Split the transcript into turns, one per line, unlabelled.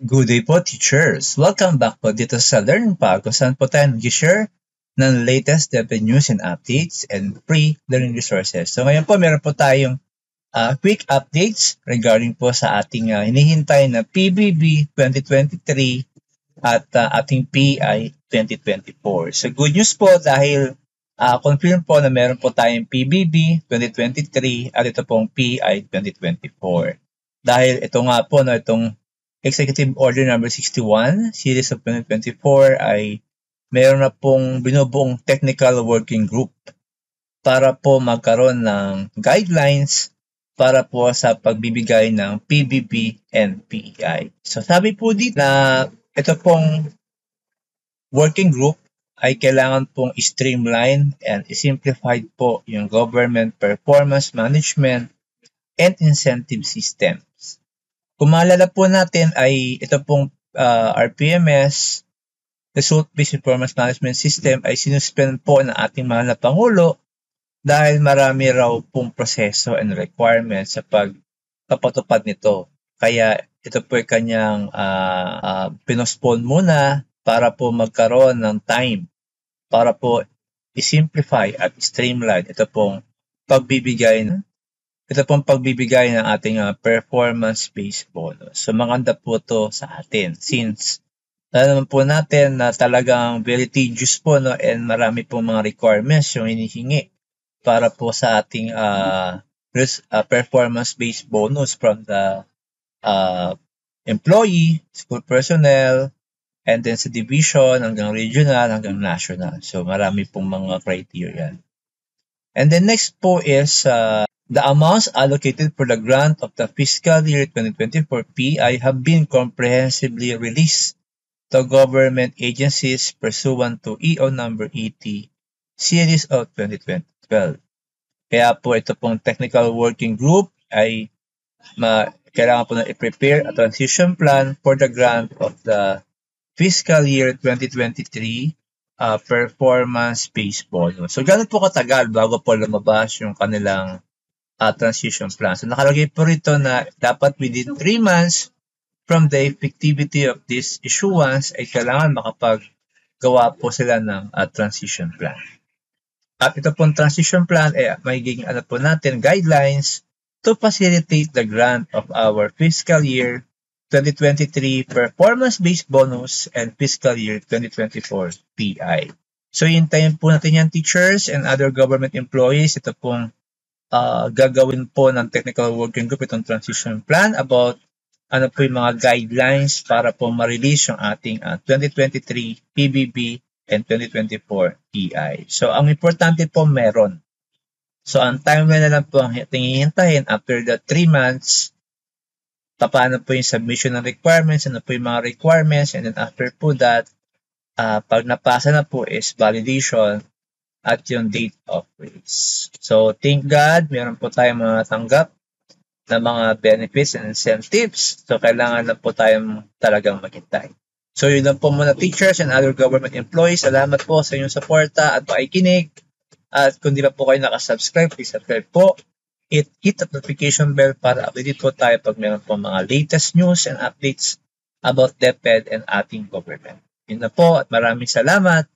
Good day po, teachers! Welcome back po dito sa Learn Pa, kung saan po tayo nag-share ng latest DepEd news and updates and free learning resources. So ngayon po, meron po tayong quick updates regarding po sa ating hinihintay na PBB 2023 at ating PI 2024. So good news po dahil confirm po na meron po tayong PBB 2023 at ito pong PI 2024. Dahil ito nga po, itong Executive Order number 61, Series of 2024 ay mayroon na pong binubuong technical working group para po magkaroon ng guidelines para po sa pagbibigay ng PBB and PEI. So sabi po dito na ito pong working group ay kailangan pong streamline and simplified po yung government performance management and incentive systems. Kung maalala po natin ay ito pong RPMS, Result-Based Performance Management System, ay sinuspend po ng ating mahal na Pangulo dahil marami raw pong proseso and requirements sa pagpapatupad nito. Kaya ito po ay kanyang pinospone muna para po magkaroon ng time para po i-simplify at streamline ito pong pagbibigay ng ating performance-based bonus. So maganda po to sa atin since alam naman po natin na talagang very tedious po and marami pong mga requirements yung hinihingi para po sa ating performance-based bonus from the employee, school personnel, and then sa division hanggang regional hanggang national. So marami pong mga criteria. And then next po is the amounts allocated for the grant of the fiscal year 2024 PI have been comprehensively released to government agencies pursuant to EO number 80, series of 2012. Kaya po ito pong technical working group ay kailangan po na i-prepare a transition plan for the grant of the fiscal year 2023 performance-based bonus. So gano'n po katagal bago po lumabas yung kanilang transition plan. So nakalagay po rito na dapat within 3 months from the effectivity of this issuance ay kailangan makapaggawa po sila ng transition plan. At ito pong transition plan ay magiging po natin guidelines to facilitate the grant of our fiscal year 2023 performance-based bonus and fiscal year 2024 PI. So hintayin po natin yan, teachers and other government employees. Ito pong gagawin po ng technical working group itong transition plan about ano po yung mga guidelines para po ma-release yung ating 2023 PBB and 2024 PI. So ang importante po meron. So ang timeline na lang po ang hihintayin after the 3 months, paano po yung submission ng requirements, ano po yung mga requirements, and then after po that, pag napasa na po is validation at yung date of release. So, thank God, meron po tayong mga tanggap na mga benefits and incentives. So, kailangan na po tayong talagang maghintay. So, yun lang po muna, teachers and other government employees. Salamat po sa inyong suporta at pakikinig. At kung di pa po kayo nakasubscribe, please subscribe po. Hit the notification bell para updated po tayo pag meron po mga latest news and updates about DepEd and ating government. Yun na po at maraming salamat.